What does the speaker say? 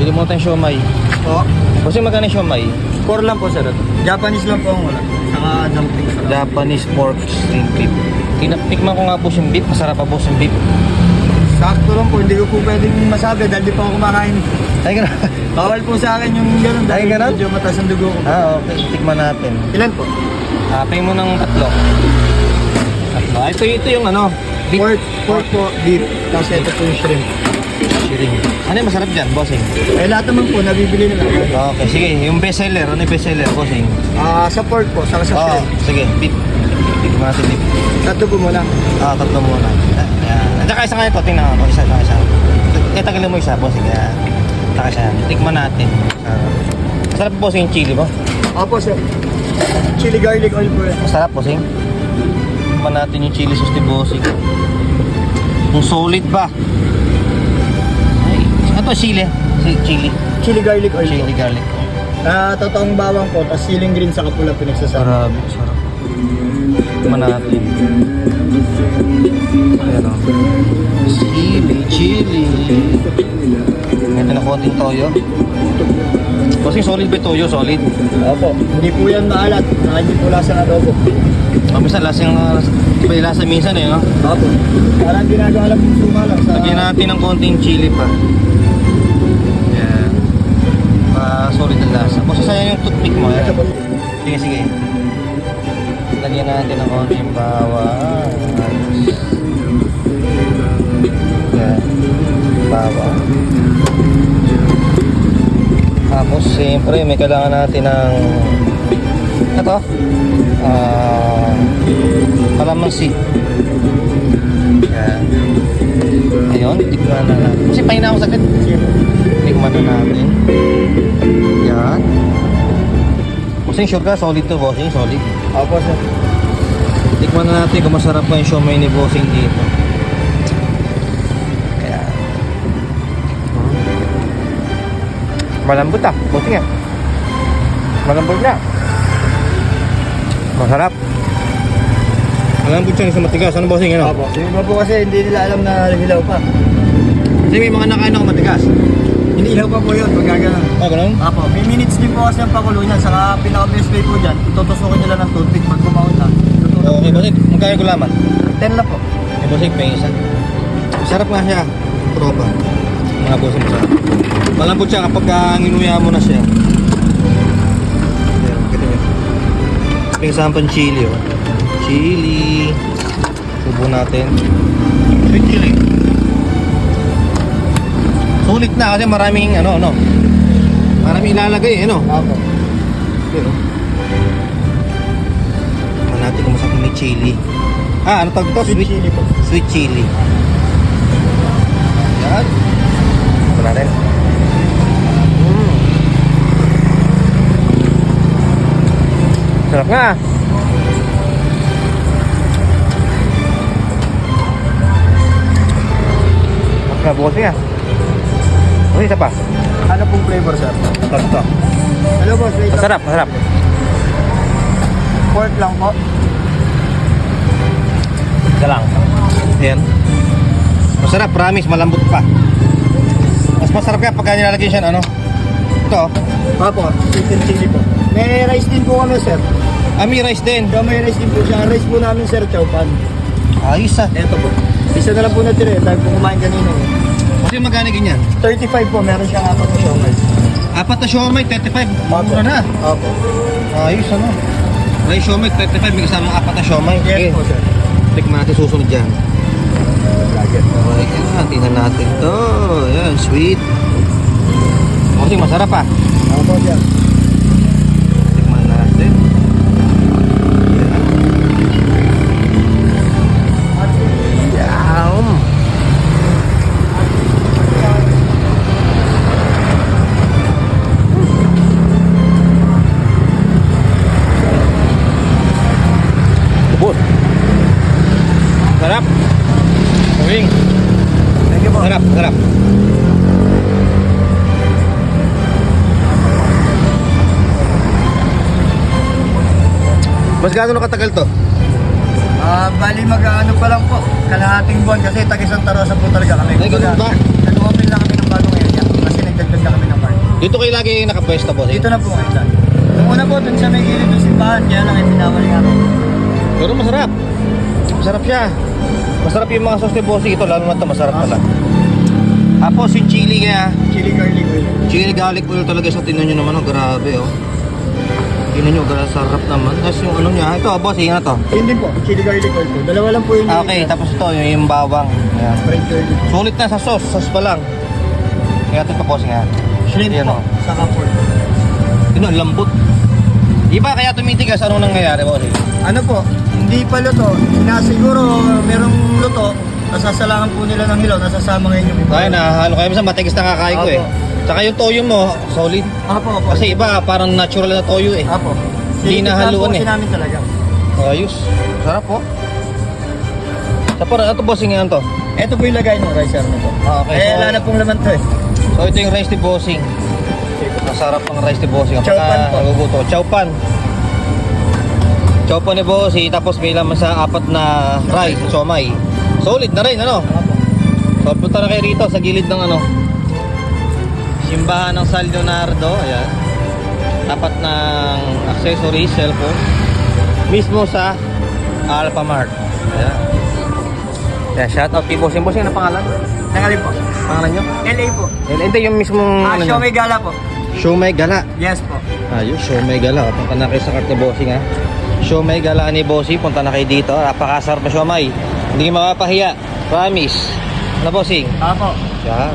Bili mo tayong siomay. Po. Bossing, magkano yung siomay? 4 lang po sir. Japanese lang po ang wala. Saka dumpling. Japanese pork steamed beef. Tikman ko nga po yung beef. Masarap pa po yung beef. Sakto lang po. Hindi ko po pwedeng masabi dahil di pa ako kumakain. Ay, gano'n. Bawal po sa akin yung gano'n dahil Ay, ganun? medyo mataas ang dugo ko. Okay. Tikman natin. Ilan po? Pay mo ng tatlo. Tatlo. Ito yung ano. Beef. Pork po, beef. Tapos ito po yung shrimp. Shiring. Ano yung masarap dyan, bossing? Eh lahat naman po, nabibili na lang. Okay, sige. Yung bestseller. Ano yung bestseller, bossing? Sa pork po, saka sa shrimp. Sige. Beef. Tikman natin beef. Tatlo po muna. Tatlo muna. Ayan. At saka isa nga ito. Tingnan ko. Isa. Tagalin mo isa, bossing. Ayan. Saka siya. Tikman natin. Masarap po, bossing, yung chili mo. Opo sir. Chili garlic oil po yan. Masarap, bossing. Tikman natin yung chili sauce ni bossing. Kung solid ba? Ay, ito chili. Chili. Chili garlic oil Chili po. garlic. Totoong bawang po, tapos siling green sa kapula pinagsasama. Sarap. Tikman natin. Ayan o. Chili. Ito na konting toyo. Kasi solid ba toyo? Solid. Opo. Hindi po yan maalat. Hindi po lasa ng adobo. Minsan lasang iba yung lasa minsan no? Opo. Parang ginagawa lang yung sumalang sa... Lagyan natin ng konting chili pa. Yan. Solid ang lasa. Kasi sayang yung toothpick mo. Sige. Lagyan natin ng konting bawang. Yan. Bawang. Tapos siyempre may kailangan natin ng ito kalamansi. Yan. Ayun, tikman na natin. Kasi pahinga ako sakit. Tikman na natin. Yan. Bossing, sure ka? Solid to, bossing. Solid. Opo sir. Tikman na natin kung masarap pa yung siomay ni bossing dito. Ayan. Malambot bossing malambot na. Masarap. Malambot siya sa matigas. Ano bossing? Ano? Opo. Yung iba po kasi hindi nila alam na hilaw pa. Kasi may mga nakain ako matigas. Hindi hilaw pa po yun pag gano'n. Ganun? Opo. May minutes din po kasi ang pakulo niyan. Saka pinaka-best way po dyan, itutusukin nila ng toothpick pag kumaon na. Okay, bossing. Magkaya gulaman? 10 lang po. Eh, bossing, may isa. Masarap nga siya. Tropa. Mga bossing, masarap. Malambot siya kapag nginuya mo na siya. Ayan, kita nyo. May kasama pang chili, oh. Chili. Subo natin. Sweet chili. Sulit na kasi maraming maraming ilalagay, Opo. Pero natin kung masarap may chili. Ano tawag ito? Sweet chili po. Sweet chili. Yan. Ito natin. Sarap nga. Sarap bukas nga. Isa pa. Ano pong flavor sir? Ito. Hello boss. Wait lang. Masarap. Pork lang po. Isa lang. Ayan. Masarap, promise, malambot pa. Mas masarap kaya pagka nilalagyan siya ito. Opo. Sweet and chili po. May rice din po kami sir. May rice din. So may rice din po siya. Ang rice po namin sir, chowpan. Ayos Ito po. Isa na lang po natira. Tayo po kumain kanina. Kasi magkano ganyan? 35 po. Meron siyang apat na siomay. Apat na siomay, 35. Mura na. Opo. Ayos Rice siomay, 35. May kasama apat na siomay. Yes po sir. Tikman natin susunod dyan. Lager. Okay, tingnan natin to. Ayan, sweet. Kasi masarap Opo sir. Tikman natin. Yum. Ubod. Sarap. Uwing. Thank you po. Sarap. Mas gaano katagal to? Bali mag-ano pa lang po. Kalahating buwan kasi taga Santa Rosa po talaga kami. Ay, ganun ba? Nag-open lang kami ng bagong area kasi nagdagdag na kami ng Dito kayo lagi nakapwesto, boss. Dito na po ngayon dyan. Yung una po, dun sa may gilid ng simbahan, kaya lang ay pinawali nga po. Pero masarap. Masarap siya. Masarap yung mga sauce ni bossing. Ito, lalo na ito, masarap pala. Tapos yung chili kaya. Chili garlic oil. Chili garlic oil talaga sa tinan nyo naman. Oh, grabe, oh. Tinan nyo, grabe, sarap naman. Tapos yung ano niya. Ito, bossing, ano to? Yun din po, chili garlic oil po. Dalawa lang po yun. Okay, tapos ito, yung bawang. Ayan. Fried garlic. Sulit na sa sauce. Sauce pa lang. Kaya ito pa, bossing, ha. Shrimp Ayan, po, oh. saka pork. Ito, lambot. Iba kaya tumitigas, ano nangyayari, bossing? Ano po, hindi pa luto. Siguro merong luto, nasasalangan po nila ng hilaw, nasasama ngayon yung iba. Kaya na, ano kaya minsan matigas na kakain ko eh. Apo. Tsaka yung toyo mo, solid. Apo, apo. Kasi iba, parang natural na toyo eh. Apo. Hindi nahaluan eh. Kasi namin talaga. Ayos. Sarap po. Sa para, ito bossing yan to. Ito po yung lagay ng rice na to. Okay, Eh, so- wala na pong laman to eh. So ito yung rice ni bossing. Masarap ang rice ni bossing. Chowpan po. Naguguto. Chowpan. Chowpan ni bossing. Tapos may laman sa 4 na rice, somay. Solid na rin, ano? Apo. So punta na kayo rito sa gilid ng ano. Simbahan ng San Leonardo. Ayan. Tapat ng accessories, cellphone. Mismo sa Alpha Mart. Ayan. Kaya shout out kay bossing. Bossing, ano pangalan? Nangalim po. Pangalan nyo? LA po. Hindi yung mismong ano nyo? Siomay Gala po. Siomay Gala. Yes po. Ayos, Siomay Gala. Punta na kayo sa cart ni bossing ha. Siomay Gala ni bossing. Punta na kayo dito. Napakasarap na siomay. Hindi mapapahiya. Promise. Na bossing? Apo. Yan.